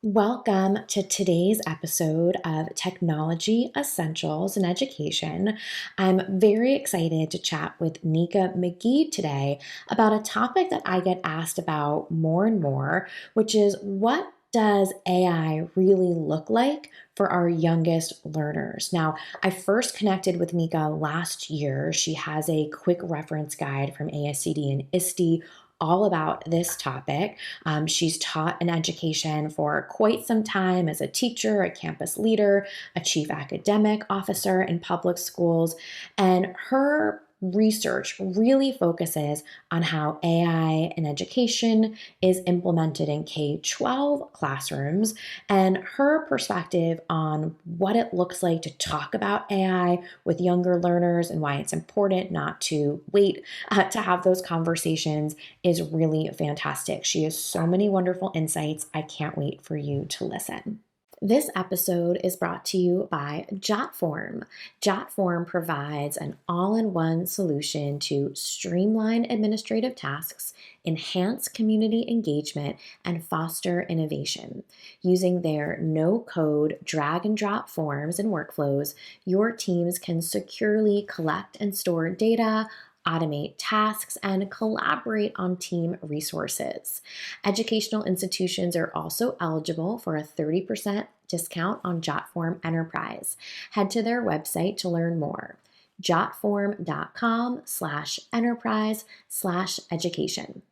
Welcome to today's episode of Technology Essentials in Education. I'm very excited to chat with Nneka McGee today about a topic that I get asked about more and more, which is what does AI really look like for our youngest learners? Now, I first connected with Nneka last year. She has a quick reference guide from ASCD and ISTE all about this topic. She's taught in education for quite some time as a teacher, a campus leader, a chief academic officer in public schools, and her research really focuses on how AI in education is implemented in K-12 classrooms and her perspective on what it looks like to talk about AI with younger learners and why it's important not to wait to have those conversations is really fantastic. She has so many wonderful insights. I can't wait for you to listen. This episode is brought to you by Jotform. Jotform provides an all-in-one solution to streamline administrative tasks, enhance community engagement, and foster innovation. Using their no-code drag-and-drop forms and workflows, your teams can securely collect and store data, automate tasks, and collaborate on team resources. Educational institutions are also eligible for a 30% discount on Jotform Enterprise. Head to their website to learn more. Jotform.com/enterprise/education.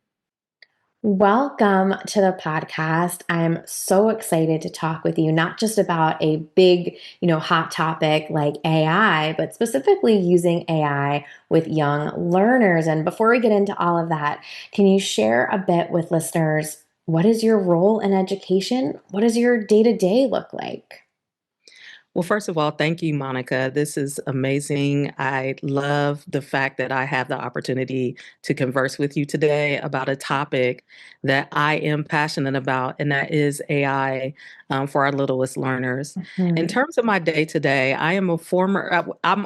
Welcome to the podcast. I'm so excited to talk with you, not just about a big, hot topic like AI, but specifically using AI with young learners. And before we get into all of that, can you share a bit with listeners? What is your role in education? What does your day-to-day look like? Well, first of all, thank you, Monica. This is amazing. I love the fact that I have the opportunity to converse with you today about a topic that I am passionate about, and that is AI for our littlest learners. In Mhm. terms of my day to day, I'm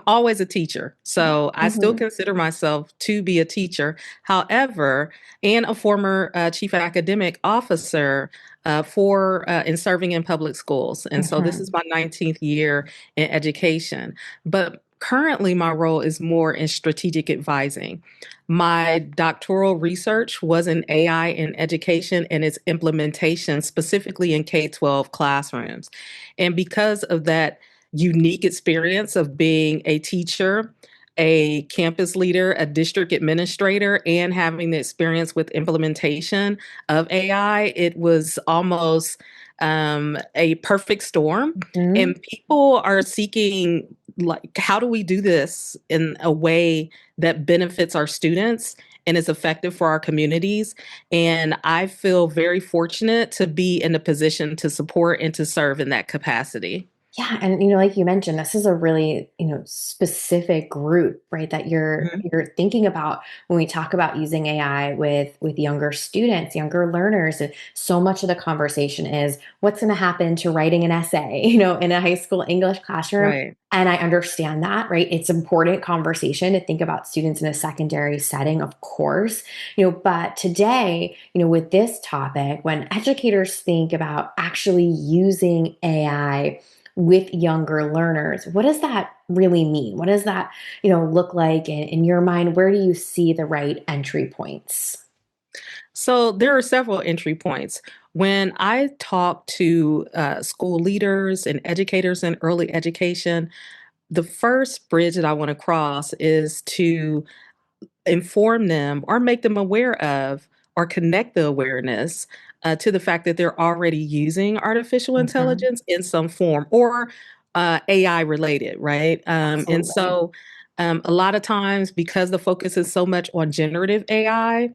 always a teacher. So I still Mhm. consider myself to be a teacher. However, and a former chief academic officer for in serving in public schools. And so this is Mhm. my 19th year in education. But currently, my role is more in strategic advising. My doctoral research was in AI in education and its implementation, specifically in K-12 classrooms. And because of that unique experience of being a teacher, a campus leader, a district administrator, and having the experience with implementation of AI, it was almost a perfect storm. Mhm. And people are seeking, like, how do we do this in a way that benefits our students and is effective for our communities? And I feel very fortunate to be in a position to support and to serve in that capacity. Yeah, and like you mentioned, this is a really, specific group, right, that you're Mhm. you're thinking about when we talk about using AI with younger students, younger learners. And so much of the conversation is what's going to happen to writing an essay, in a high school English classroom. Right. And I understand that, right? It's important conversation to think about students in a secondary setting, of course, but today, with this topic, when educators think about actually using AI with younger learners. What does that really mean? What does that, look like in your mind? Where do you see the right entry points? So there are several entry points. When I talk to school leaders and educators in early education, the first bridge that I want to cross is to inform them or make them aware of or connect the awareness to the fact that they're already using artificial Mhm. intelligence in some form or AI related, right? And Absolutely. so a lot of times, because the focus is so much on generative AI,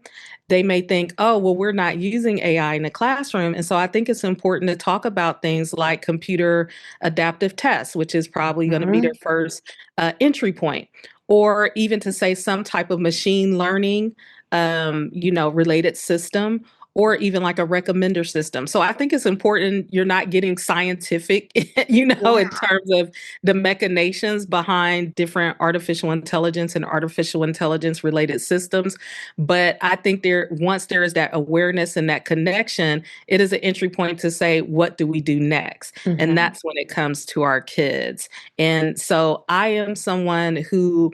they may think, oh, well, we're not using AI in the classroom. And so I think it's important to talk about things like computer adaptive tests, which is probably going to be their Mhm. first entry point, or even to say some type of machine learning, related system, or even like a recommender system. So I think it's important you're not getting scientific, in Yeah. terms of the machinations behind different artificial intelligence and artificial intelligence related systems. But I think once there is that awareness and that connection, it is an entry point to say, what do we do next? And Hmm. that's when it comes to our kids. And so I am someone who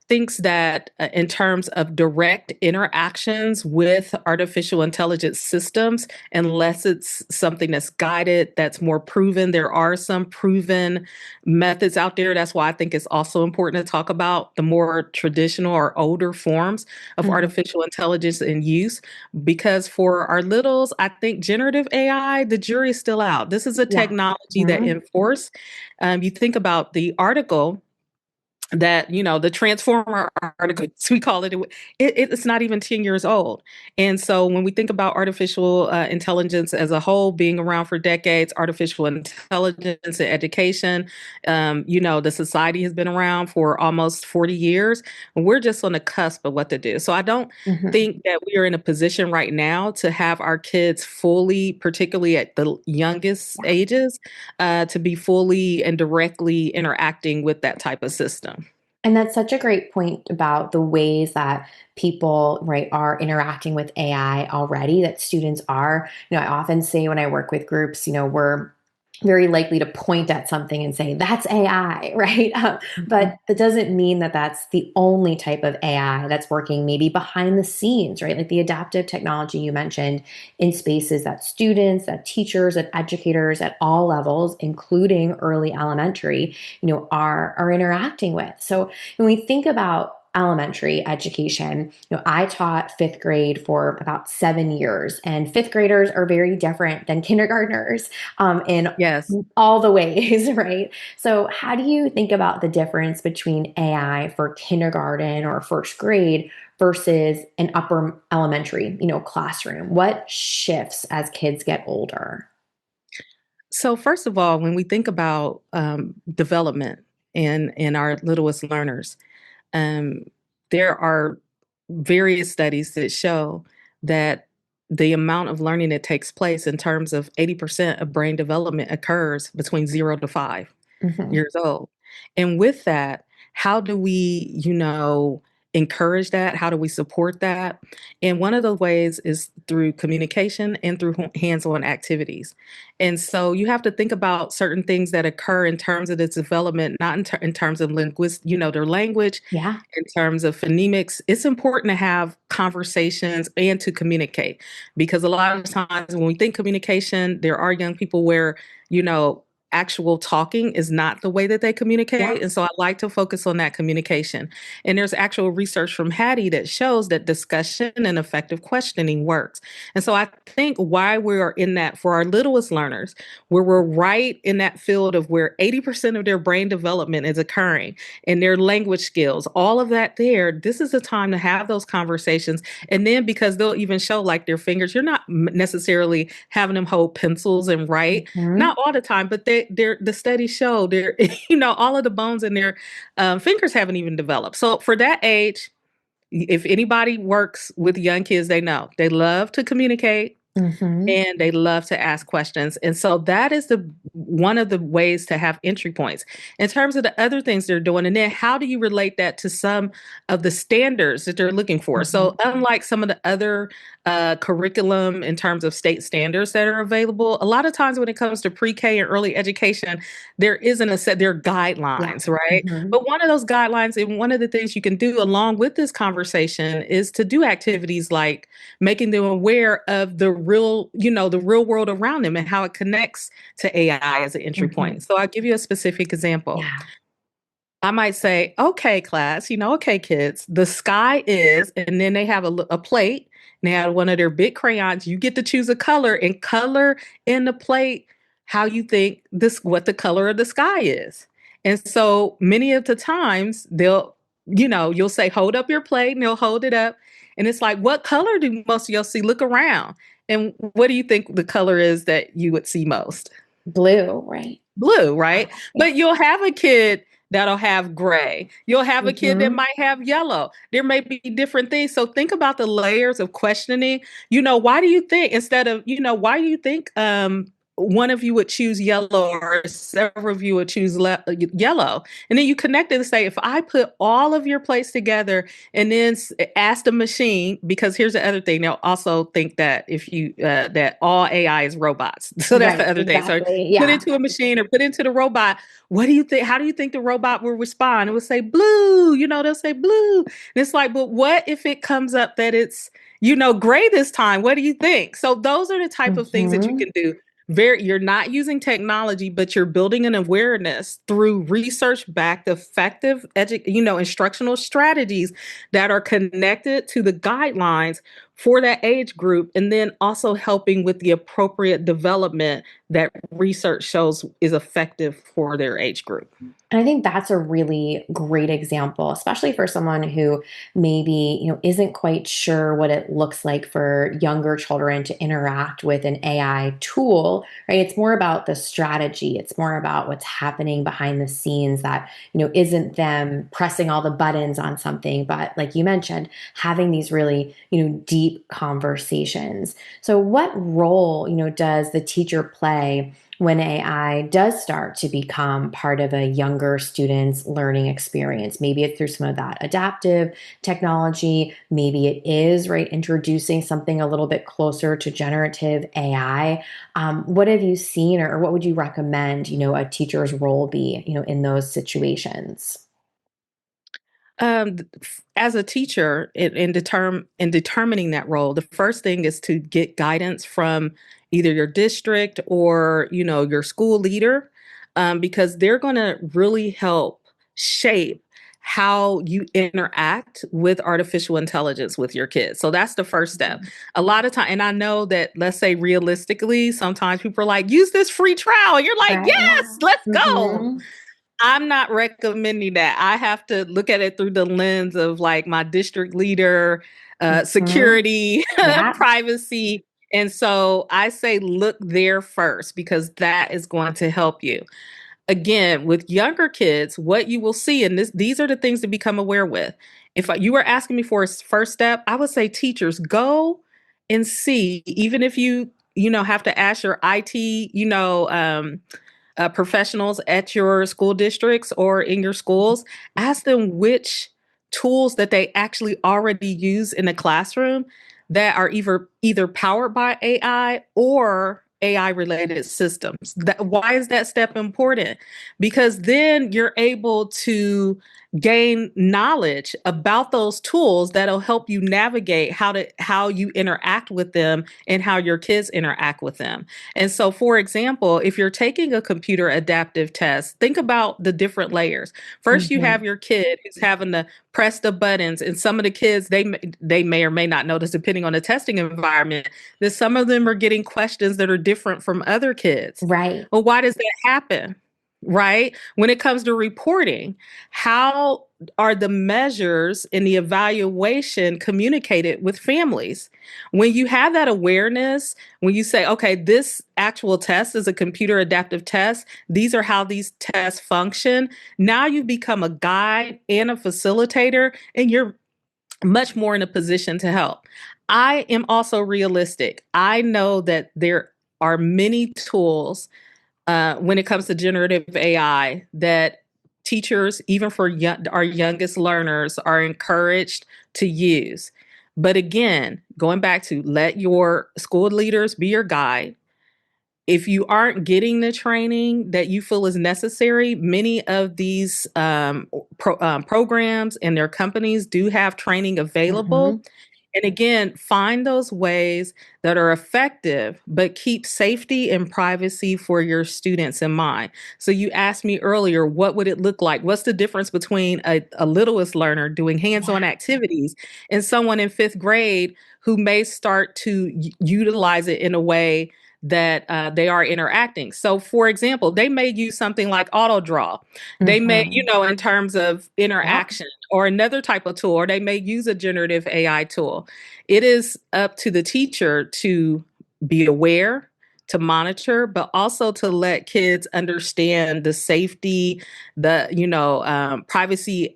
thinks that in terms of direct interactions with artificial intelligence systems, unless it's something that's guided, that's more proven, there are some proven methods out there. That's why I think it's also important to talk about the more traditional or older forms of Hmm. artificial intelligence in use. Because for our littles, I think generative AI, the jury's still out. This is a Yeah. technology that Hmm. enforce. You think about the article that the transformer article we call it's not even 10 years old. And so when we think about artificial intelligence as a whole being around for decades, artificial intelligence and education, the society has been around for almost 40 years. We're just on the cusp of what to do. So I don't Hmm. think that we are in a position right now to have our kids fully, particularly at the youngest ages, to be fully and directly interacting with that type of system. And that's such a great point about the ways that people, right, are interacting with AI already, that students are. I often say when I work with groups, we're very likely to point at something and say, that's AI, right? But Mhm. that doesn't mean that that's the only type of AI that's working maybe behind the scenes, right? Like the adaptive technology you mentioned in spaces that students, that teachers, that educators at all levels, including early elementary, are interacting with. So when we think about elementary education, I taught fifth grade for about 7 years, and fifth graders are very different than kindergartners in Yes. all the ways, right? So, how do you think about the difference between AI for kindergarten or first grade versus an upper elementary, classroom? What shifts as kids get older? So first of all, when we think about development in our littlest learners, um, there are various studies that show that the amount of learning that takes place in terms of 80% of brain development occurs between 0 to 5 Hmm. years old. And with that, how do we, encourage that? How do we support that? And one of the ways is through communication and through hands-on activities. And so you have to think about certain things that occur in terms of its development, not in terms of their language, Yeah. in terms of phonemics. It's important to have conversations and to communicate, because a lot of times when we think communication, there are young people where, you know, actual talking is not the way that they Yeah. communicate. And so I like to focus on that communication. And there's actual research from Hattie that shows that discussion and effective questioning works. And so I think why we are in that for our littlest learners, where we're right in that field of where 80% of their brain development is occurring and their language skills, all of that there, this is the time to have those conversations. And then because they'll even show like their fingers, you're not necessarily having them hold pencils and write, Hmm. not all the time, but the studies show they're, all of the bones in their fingers haven't even developed. So for that age, if anybody works with young kids, they know they love to communicate Hmm. and they love to ask questions. And so that is the one of the ways to have entry points. In terms of the other things they're doing, and then how do you relate that to some of the standards that they're looking for? Hmm. So unlike some of the other curriculum in terms of state standards that are available, a lot of times when it comes to pre-K and early education, there isn't a set, there are Yeah. guidelines, right? Hmm. But one of those guidelines and one of the things you can do along with this conversation is to do activities like making them aware of the real world around them and how it connects to AI as an entry Hmm. point. So I'll give you a specific example. Yeah. I might say, okay, class, okay, kids, the sky is, and then they have a plate, and they have one of their big crayons. You get to choose a color and color in the plate how you think what the color of the sky is. And so many of the times you'll say, hold up your plate, and they'll hold it up. And it's like, what color do most of y'all see? Look around. And what do you think the color is that you would see most? Blue, right? Blue, right? Yeah. But you'll have a kid that'll have gray. You'll have a kid that Mm-hmm. might have yellow. There may be different things. So think about the layers of questioning. Why do you think, instead of, why do you think one of you would choose yellow or several of you would choose yellow? And then you connect it and say, if I put all of your plates together and then ask the machine, because here's the other thing, they'll also think that if you that all AI is robots. So that's the Right, other thing. So exactly. put Yeah. into a machine or put into the robot, what do you think? How do you think the robot will respond? It will say blue, they'll say blue. And it's like, but what if it comes up that it's, gray this time? What do you think? So those are the type of things that you Mm-hmm. can do. You're not using technology, but you're building an awareness through research-backed, effective, instructional strategies that are connected to the guidelines for that age group, and then also helping with the appropriate development that research shows is effective for their age group. And I think that's a really great example, especially for someone who maybe, isn't quite sure what it looks like for younger children to interact with an AI tool, right? It's more about the strategy. It's more about what's happening behind the scenes that, isn't them pressing all the buttons on something, but like you mentioned, having these really, deep conversations. So what role, does the teacher play when AI does start to become part of a younger student's learning experience? Maybe it's through some of that adaptive technology. Maybe it is, right, introducing something a little bit closer to generative AI. What have you seen, or what would you recommend, a teacher's role be, in those situations? As a teacher, in determining that role, the first thing is to get guidance from either your district or your school leader, because they're going to really help shape how you interact with artificial intelligence with your kids. So that's the first step. Mhm. A lot of time, and I know that, let's say realistically, sometimes people are like, use this free trial. And you're like, Right. yes, Yeah. let's go. Hmm. I'm not recommending that. I have to look at it through the lens of like my district leader, Hmm. security, Yeah. privacy. And so I say look there first, because that is going to help you. Again, with younger kids, what you will see, and these are the things to become aware with. If you were asking me for a first step, I would say teachers go and see, even if you have to ask your IT, professionals at your school districts or in your schools, ask them which tools that they actually already use in the classroom that are either powered by AI or AI related systems. Why is that step important? Because then you're able to gain knowledge about those tools that'll help you navigate how you interact with them and how your kids interact with them. And so, for example, if you're taking a computer adaptive test, think about the different layers. First, you Hmm. have your kid who's having to press the buttons, and some of the kids they may or may not notice, depending on the testing environment, that some of them are getting questions that are different from other kids. Right. Well, why does that happen? Right? When it comes to reporting, how are the measures and the evaluation communicated with families? When you have that awareness, when you say, okay, this actual test is a computer adaptive test, these are how these tests function. Now you've become a guide and a facilitator, and you're much more in a position to help. I am also realistic. I know that there are many tools when it comes to generative AI that teachers, even for our youngest learners, are encouraged to use. But again, going back to let your school leaders be your guide. If you aren't getting the training that you feel is necessary, many of these programs and their companies do have training available. Hmm. And again, find those ways that are effective, but keep safety and privacy for your students in mind. So you asked me earlier, what would it look like? What's the difference between a littlest learner doing Yeah. hands-on activities and someone in fifth grade who may start to utilize it in a way that they are interacting? So for example, they may use something like auto draw. They may, Hmm. in terms of Yep. interaction, or another type of tool, or they may use a generative AI tool. It is up to the teacher to be aware, to monitor, but also to let kids understand the safety, the privacy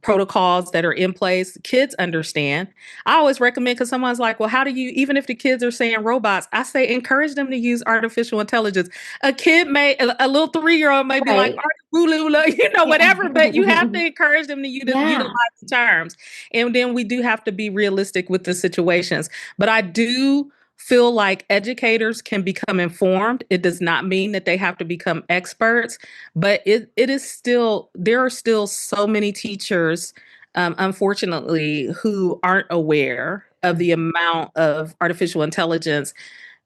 protocols that are in place. Kids understand. I always recommend, because someone's like, well, how do you, even if the kids are saying robots, I say encourage them to use artificial intelligence. A kid may, a little 3-year-old may be like, Right. whatever, but you have Yeah. to encourage them to utilize Yeah. the terms. And then we do have to be realistic with the situations. But I do feel like educators can become informed. It does not mean that they have to become experts, but it is still, there are still so many teachers, unfortunately, who aren't aware of the amount of artificial intelligence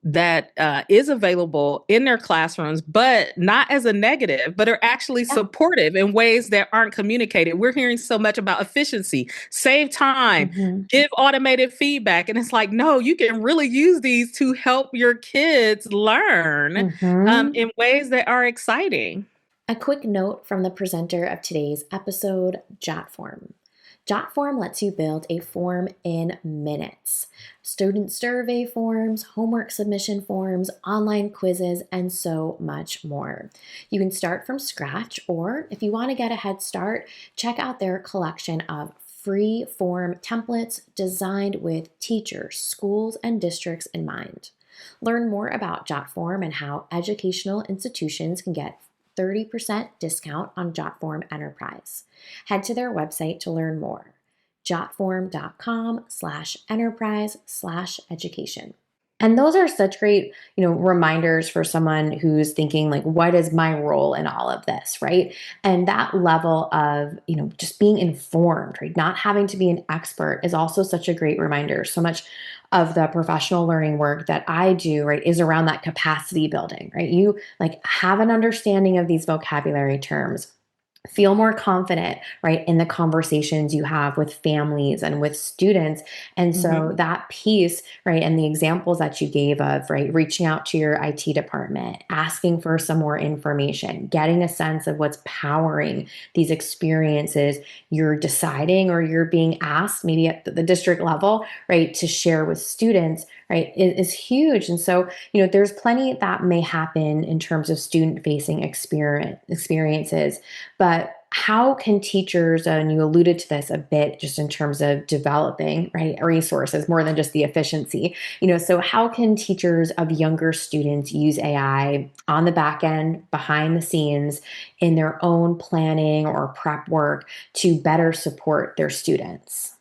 that is available in their classrooms, but not as a negative, but are actually Yeah. supportive in ways that aren't communicated. We're hearing so much about efficiency, save time, Hmm. give automated feedback. And it's like, no, you can really use these to help your kids learn Hmm. in ways that are exciting. A quick note from the presenter of today's episode, Jotform. Jotform lets you build a form in minutes. Student survey forms, homework submission forms, online quizzes, and so much more. You can start from scratch, or if you want to get a head start, check out their collection of free form templates designed with teachers, schools, and districts in mind. Learn more about Jotform and how educational institutions can get 30% discount on Jotform Enterprise. Head to their website to learn more. Jotform.com/enterprise/education. And those are such great, reminders for someone who's thinking like, what is my role in all of this, right? And that level of, just being informed, right? Not having to be an expert is also such a great reminder. So much of the professional learning work that I do, right, is around that capacity building, right? You like have an understanding of these vocabulary terms, feel more confident, right, in the conversations you have with families and with students. And so Mhm. that piece, right, and the examples that you gave of, right, reaching out to your IT department, asking for some more information, getting a sense of what's powering these experiences you're deciding or you're being asked, maybe at the district level, right, to share with students, right, is huge. And so, there's plenty that may happen in terms of student facing experiences, but how can teachers, and you alluded to this a bit just in terms of developing, right, resources more than just the efficiency, so how can teachers of younger students use AI on the back end, behind the scenes, in their own planning or prep work to better support their students?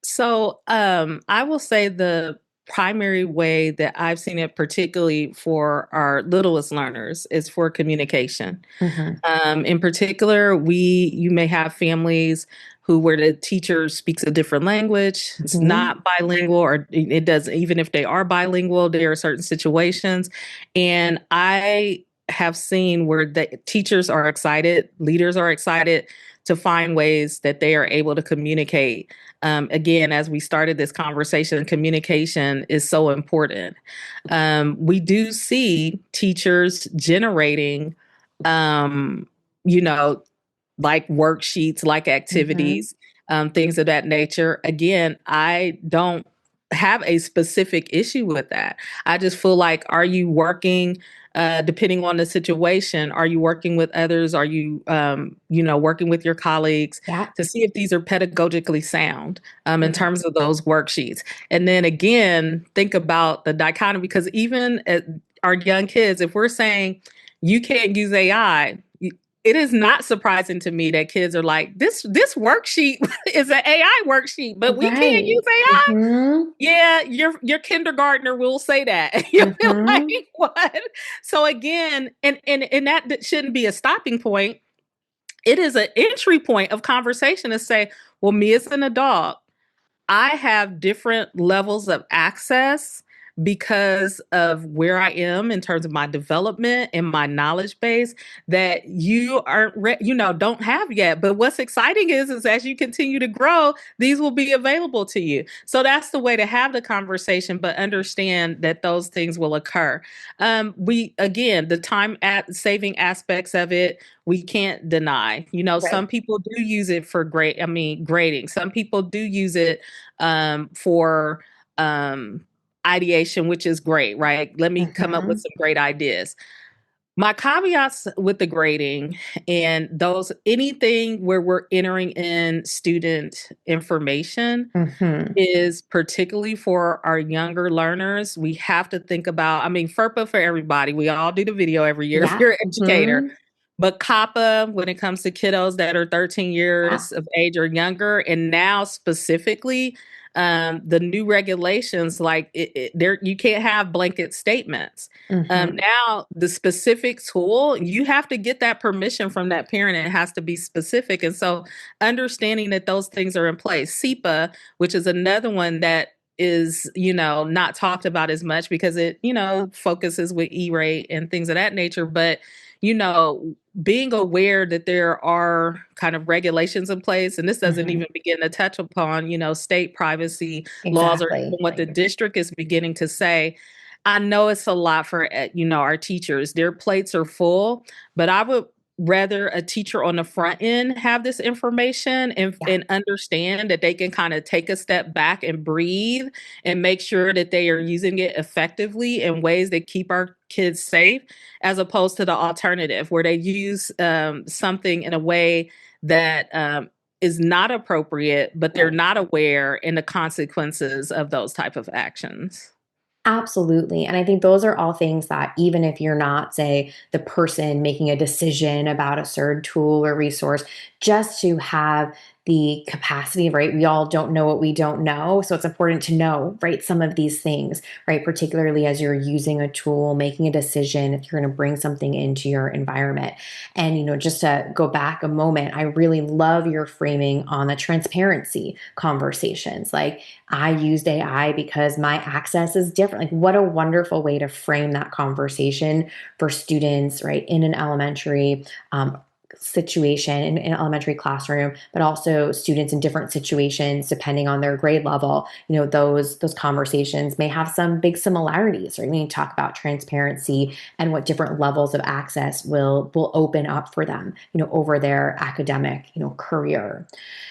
So I will say the primary way that I've seen it, particularly for our littlest learners, is for communication. Hmm. In particular, you may have families where the teacher speaks a different language. It's Hmm. not bilingual, or it does, even if they are bilingual, there are certain situations. And I have seen where the teachers are excited, leaders are excited to find ways that they are able to communicate. Again, as we started this conversation, communication is so important. We do see teachers generating um, you know, like worksheets, like Hmm. activities, things of that nature. Again, I don't have a specific issue with that. I just feel like, are you working, depending on the situation, are you working with others? Are you, working with your colleagues Yeah. to see if these are pedagogically sound in terms of those worksheets? And then again, think about the dichotomy, because even at our young kids, if we're saying you can't use AI, it is not surprising to me that kids are like, this worksheet is an AI worksheet, but we can't Right. use AI. Hmm. Yeah, your kindergartner will say that. You'll be like, Hmm. what? So again, and that shouldn't be a stopping point. It is an entry point of conversation to say, well, me as an adult, I have different levels of access because of where I am in terms of my development and my knowledge base that you aren't, don't have yet. But what's exciting is as you continue to grow, these will be available to you. So that's the way to have the conversation, but understand that those things will occur. Again, the time at saving aspects of it, we can't deny. Right. Some people do use it for grading. Some people do use it for ideation, which is great, right? Let me come up with Mm-hmm. some great ideas. My caveats with the grading and those anything where we're entering in student information Mm-hmm. is particularly for our younger learners. We have to think about, I mean, FERPA for everybody. We all do the video every year if Yeah. you're an educator. Mm-hmm. But COPPA, when it comes to kiddos that are 13 Yeah. years of age or younger, and now specifically, the new regulations, like there, you can't have blanket statements. Mm-hmm. Now, the specific tool, you have to get that permission from that parent, and it has to be specific. And so, understanding that those things are in place. SEPA, which is another one that is, not talked about as much because it, focuses with E-rate and things of that nature. But, you know, being aware that there are kind of regulations in place, and this doesn't Mm-hmm. even begin to touch upon, state privacy laws or even Exactly. what the district is beginning to say. I know it's a lot for, our teachers. Their plates are full, but I would rather a teacher on the front end have this information Yeah. and understand that they can kind of take a step back and breathe and make sure that they are using it effectively in ways that keep our kids safe, as opposed to the alternative where they use something in a way that is not appropriate, but they're not aware in the consequences of those type of actions. Absolutely. And I think those are all things that even if you're not, say, the person making a decision about a certain tool or resource, just to have the capacity, right? We all don't know what we don't know. So it's important to know, right, some of these things, right? Particularly as you're using a tool, making a decision, if you're going to bring something into your environment. And, just to go back a moment, I really love your framing on the transparency conversations. Like, I used AI because my access is different. Like, what a wonderful way to frame that conversation for students, right, in an elementary situation, in an elementary classroom, but also students in different situations depending on their grade level. Those conversations may have some big similarities, right? When you talk about transparency and what different levels of access will open up for them, over their academic, career.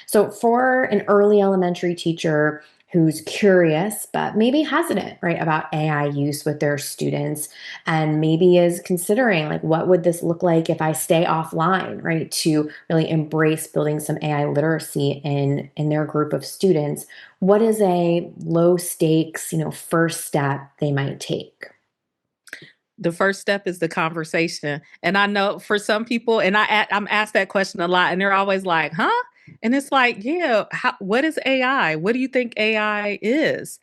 So for an early elementary teacher who's curious but maybe hesitant, right, about AI use with their students, and maybe is considering, like, what would this look like if I stay offline, right, to really embrace building some AI literacy in their group of students. What is a low stakes, first step they might take? The first step is the conversation. And I know for some people, and I'm asked that question a lot, and they're always like, "Huh?" And it's like, "Yeah, what is AI? What do you think AI is?"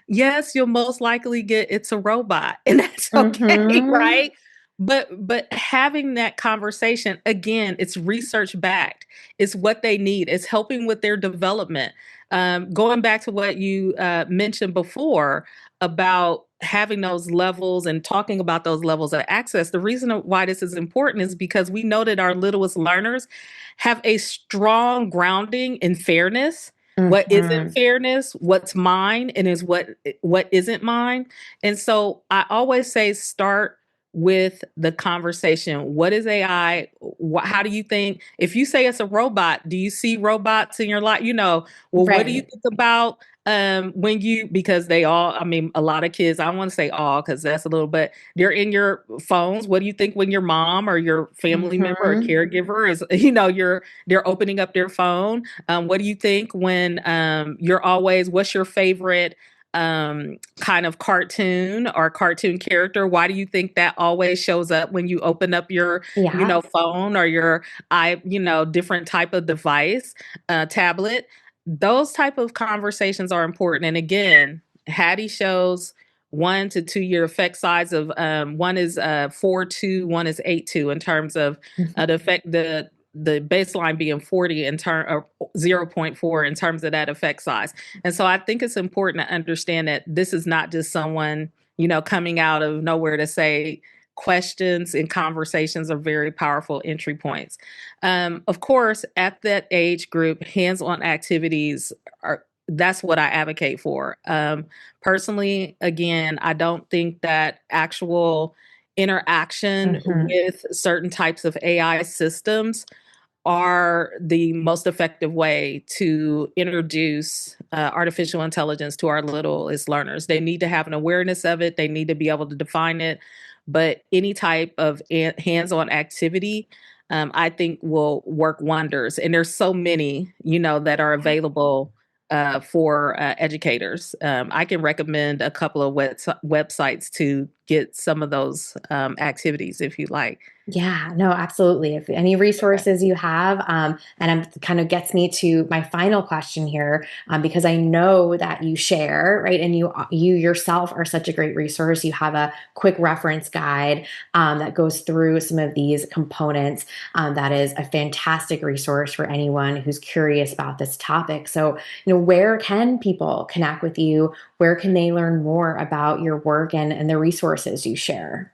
Yes, you'll most likely get it's a robot, and that's okay, Mm-hmm. right? But having that conversation, again, it's research backed. It's what they need. It's helping with their development. Going back to what you mentioned before about having those levels and talking about those levels of access, the reason why this is important is because we know that our littlest learners have a strong grounding in fairness. What isn't Mm-hmm. fairness, what's mine, and is what isn't mine. And so I always say start with the conversation. What is AI? How do you think? If you say it's a robot, do you see robots in your life? Well, what do you Right. think about when you, because they all, I mean, a lot of kids, I don't want to say all because that's a little, but they're in your phones. What do you think when your mom or your family member or Mm-hmm. caregiver is, they're opening up their phone? What do you think when you're always, what's your favorite kind of cartoon or cartoon character? Why do you think that always shows up when you open up your, Yeah. phone or your different type of device, tablet? Those type of conversations are important. And again, Hattie shows 1 to 2 year effect size of one is 4.2, one is 8.2 in terms of the effect, the baseline being 40 in turn or zero 0.4 in terms of that effect size. And so I think it's important to understand that this is not just someone, coming out of nowhere to say questions and conversations are very powerful entry points. Of course, at that age group, hands-on activities are that's what I advocate for. Personally, again, I don't think that actual interaction Mm-hmm. with certain types of AI systems are the most effective way to introduce artificial intelligence to our littlest learners. They need to have an awareness of it. They need to be able to define it. But any type of hands-on activity, I think will work wonders. And there's so many, that are available for educators. I can recommend a couple of websites to get some of those activities if you like. Yeah, no, absolutely. If any Okay. resources you have, kind of gets me to my final question here, because I know that you share, right, and you yourself are such a great resource. You have a quick reference guide that goes through some of these components. That is a fantastic resource for anyone who's curious about this topic. So, where can people connect with you? Where can they learn more about your work and the resources you share?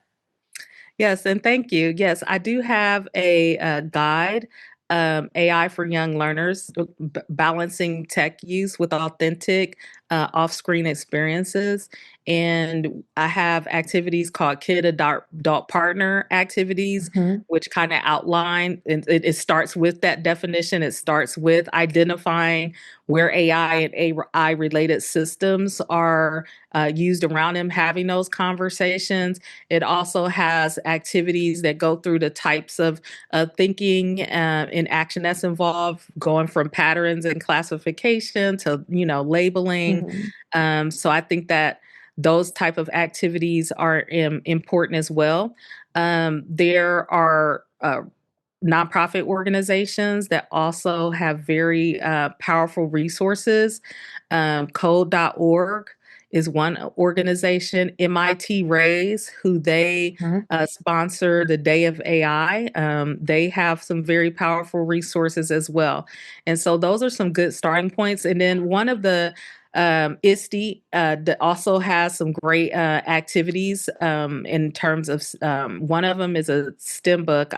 Yes, and thank you. Yes, I do have a, guide, AI for Young Learners, balancing tech use with authentic off-screen experiences. And I have activities called Kid Adult Partner activities, Mhm. which kind of outline, and it starts with that definition. It starts with identifying where AI and AI related systems are used around them, having those conversations. It also has activities that go through the types of thinking and action that's involved, going from patterns and classification to labeling. Mhm. So I think that those type of activities are important as well. There are nonprofit organizations that also have very powerful resources. Code.org is one organization. MIT Raise, who they Mhm. sponsor the Day of AI, they have some very powerful resources as well. And so those are some good starting points. And then one of the ISTE that also has some great activities in terms of one of them is a STEM book.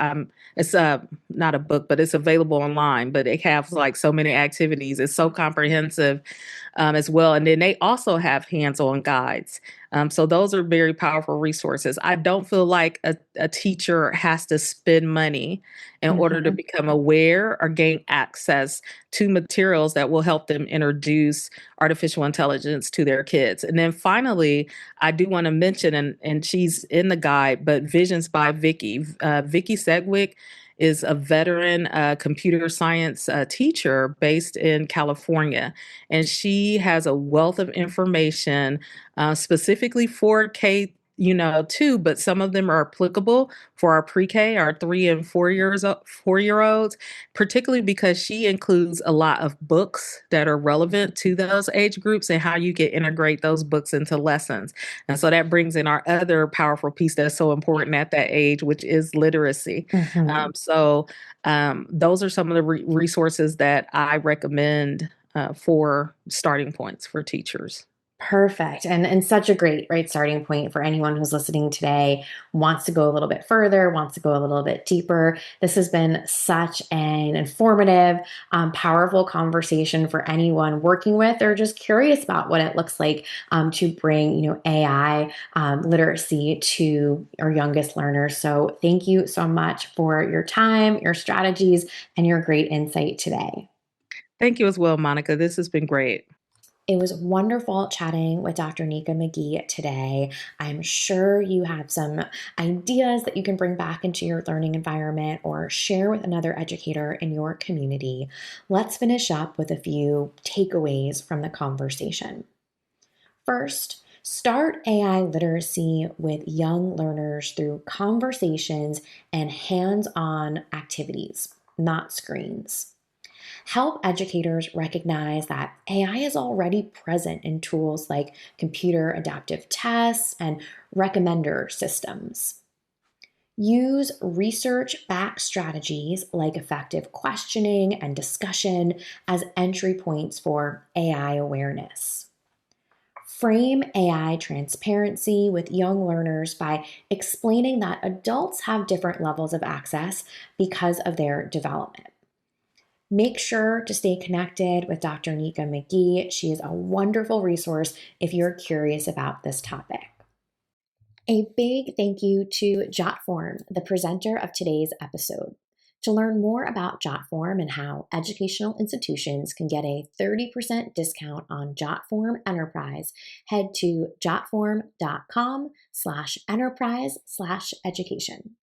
It's not a book, but it's available online. But it has like so many activities. It's so comprehensive as well. And then they also have hands-on guides. So those are very powerful resources. I don't feel like a teacher has to spend money in order to Mhm. become aware or gain access to materials that will help them introduce artificial intelligence to their kids. And then finally, I do want to mention, and she's in the guide, but Visions by Vicky. Vicky Sedgwick is a veteran computer science teacher based in California. And she has a wealth of information specifically for K, too, but some of them are applicable for our pre-K, our 3 and 4 year olds, particularly because she includes a lot of books that are relevant to those age groups and how you can integrate those books into lessons. And so that brings in our other powerful piece that's so important at that age, which is literacy. Mhm. Those are some of the resources that I recommend for starting points for teachers. Perfect. And such a great, right, starting point for anyone who's listening today, wants to go a little bit further, wants to go a little bit deeper. This has been such an informative, powerful conversation for anyone working with or just curious about what it looks like to bring, AI literacy to our youngest learners. So thank you so much for your time, your strategies, and your great insight today. Thank you as well, Monica. This has been great. It was wonderful chatting with Dr. Nneka McGee today. I'm sure you have some ideas that you can bring back into your learning environment or share with another educator in your community. Let's finish up with a few takeaways from the conversation. First, start AI literacy with young learners through conversations and hands on activities, not screens. Help educators recognize that AI is already present in tools like computer adaptive tests and recommender systems. Use research backed strategies like effective questioning and discussion as entry points for AI awareness. Frame AI transparency with young learners by explaining that adults have different levels of access because of their development. Make sure to stay connected with Dr. Nneka McGee. She is a wonderful resource if you're curious about this topic. A big thank you to Jotform, the presenter of today's episode. To learn more about Jotform and how educational institutions can get a 30% discount on Jotform Enterprise, head to jotform.com/enterprise/education.